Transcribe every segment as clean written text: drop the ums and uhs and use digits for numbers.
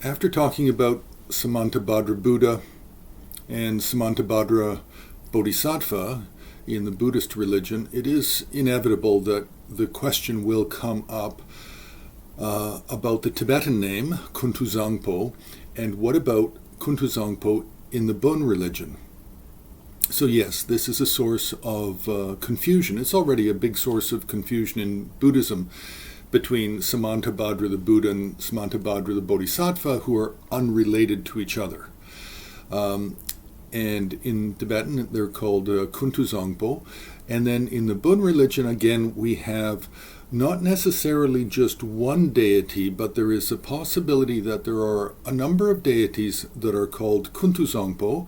After talking about Samantabhadra Buddha and Samantabhadra Bodhisattva in the Buddhist religion, it is inevitable that the question will come up about the Tibetan name, Kuntu Zangpo, and what about Kuntu Zangpo in the Bon religion? So yes, this is a source of confusion. It's already a big source of confusion in Buddhism between Samantabhadra the Buddha and Samantabhadra the Bodhisattva, who are unrelated to each other. And in Tibetan, they're called Kuntu Zangpo. And then in the Bon religion, again, we have not necessarily just one deity, but there is a possibility that there are a number of deities that are called Kuntu Zangpo,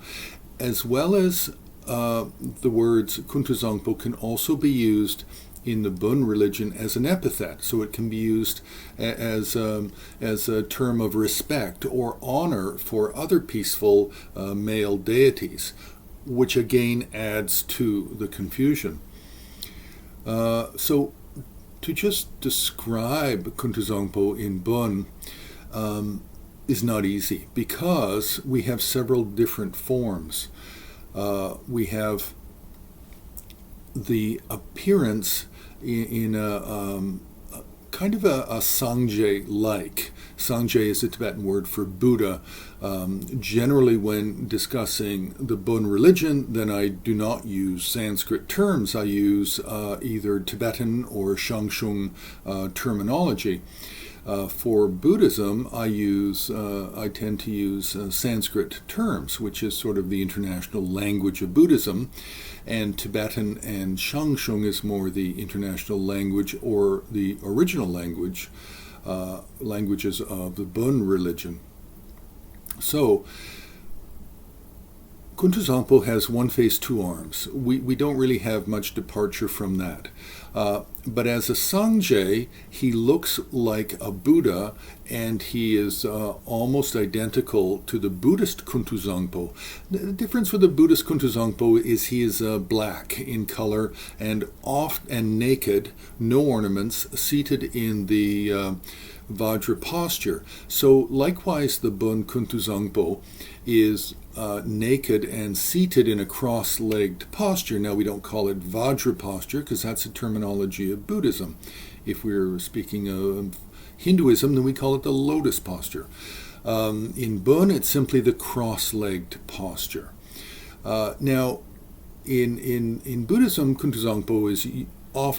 as well as the words Kuntu Zangpo can also be used in the Bon religion as an epithet. So it can be used as a term of respect or honor for other peaceful male deities, which again adds to the confusion. So to just describe Kuntu Zangpo in Bon is not easy, because we have several different forms. We have the appearance in a kind of a sanggye-like. Sanggye is a Tibetan word for Buddha. Generally, when discussing the Bon religion, then I do not use Sanskrit terms. I use either Tibetan or Shangshung terminology. For Buddhism, I tend to use Sanskrit terms, which is sort of the international language of Buddhism, and Tibetan and Shangshung is more the international language or the original language, languages of the Bon religion. So, Kuntu Zangpo has one face, two arms. We don't really have much departure from that. But as a sanggye, he looks like a Buddha, and he is almost identical to the Buddhist Kuntu Zangpo. The difference with the Buddhist Kuntu Zangpo is he is black in color and naked, no ornaments, seated in the Vajra posture. So likewise, the Bon Kuntu Zangpo is naked and seated in a cross-legged posture. Now, we don't call it Vajra posture because that's a terminology of Buddhism. If we're speaking of Hinduism, then we call it the lotus posture. In Bon, it's simply the cross-legged posture. Now, in Buddhism, Kuntu Zangpo is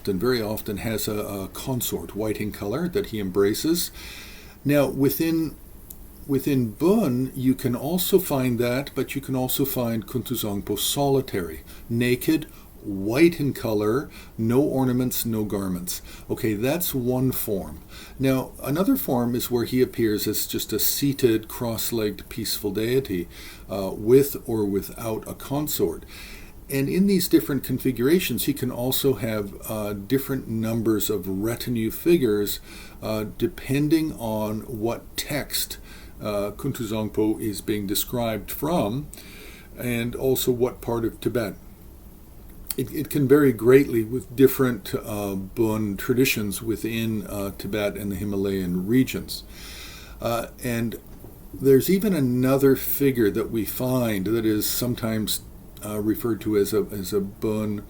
very often has a consort, white in color, that he embraces. Now, within Bon, you can also find that, but you can also find Kuntu Zangpo solitary, naked, white in color, no ornaments, no garments. Okay, that's one form. Now, another form is where he appears as just a seated, cross-legged, peaceful deity, with or without a consort. And in these different configurations, he can also have different numbers of retinue figures depending on what text Kuntu Zangpo is being described from, and also what part of Tibet. It can vary greatly with different Bon traditions within Tibet and the Himalayan regions. And there's even another figure that we find that is sometimes referred to as a Bon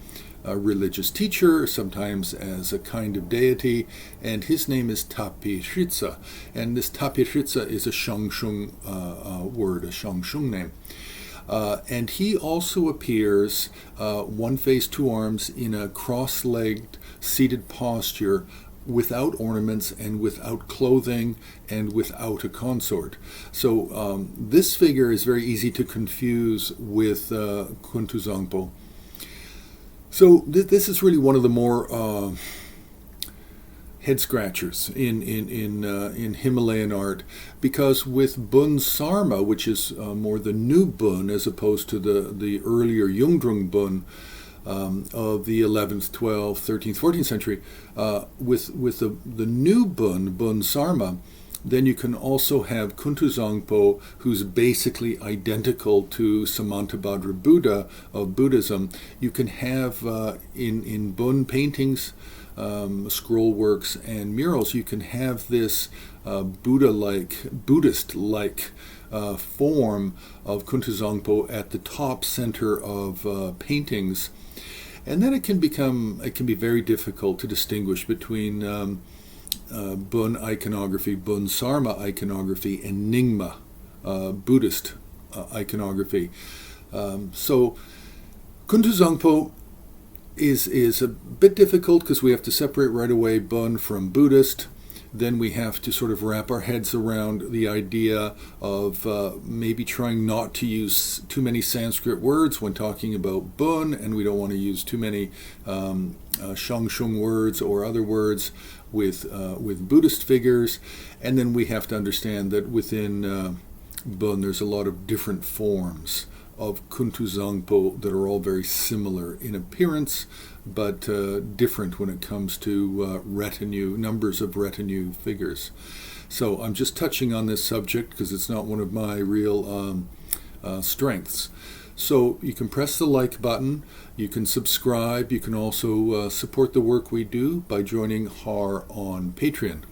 religious teacher, sometimes as a kind of deity, and his name is Tapihritsa. And this Tapihritsa is a Shangshung word, a Shangshung name. And he also appears one face, two arms, in a cross-legged seated posture, without ornaments and without clothing and without a consort. So this figure is very easy to confuse with Kuntu Zangpo. So this is really one of the more head scratchers in Himalayan art, because with Bon Sarma, which is more the new Bon as opposed to the earlier Yungdrung Bon of the 11th, 12th, 13th, 14th century, with the new Bon Sarma, then you can also have Kuntu Zangpo, who's basically identical to Samantabhadra Buddha of Buddhism. You can have in Bon paintings scroll works and murals, you can have this Buddhist-like form of Kuntu Zangpo at the top center of paintings. And then it can be very difficult to distinguish between Bön iconography, Bön Sarma iconography, and Nyingma Buddhist iconography. So Kuntu Zangpo is a bit difficult because we have to separate right away Bön from Buddhist. Then we have to sort of wrap our heads around the idea of maybe trying not to use too many Sanskrit words when talking about Bön, and we don't want to use too many Shangshung words or other words with Buddhist figures. And then we have to understand that within Bön there's a lot of different forms of Kuntu Zangpo that are all very similar in appearance, but different when it comes to numbers of retinue figures. So I'm just touching on this subject because it's not one of my real strengths. So you can press the like button, you can subscribe, you can also support the work we do by joining HAR on Patreon.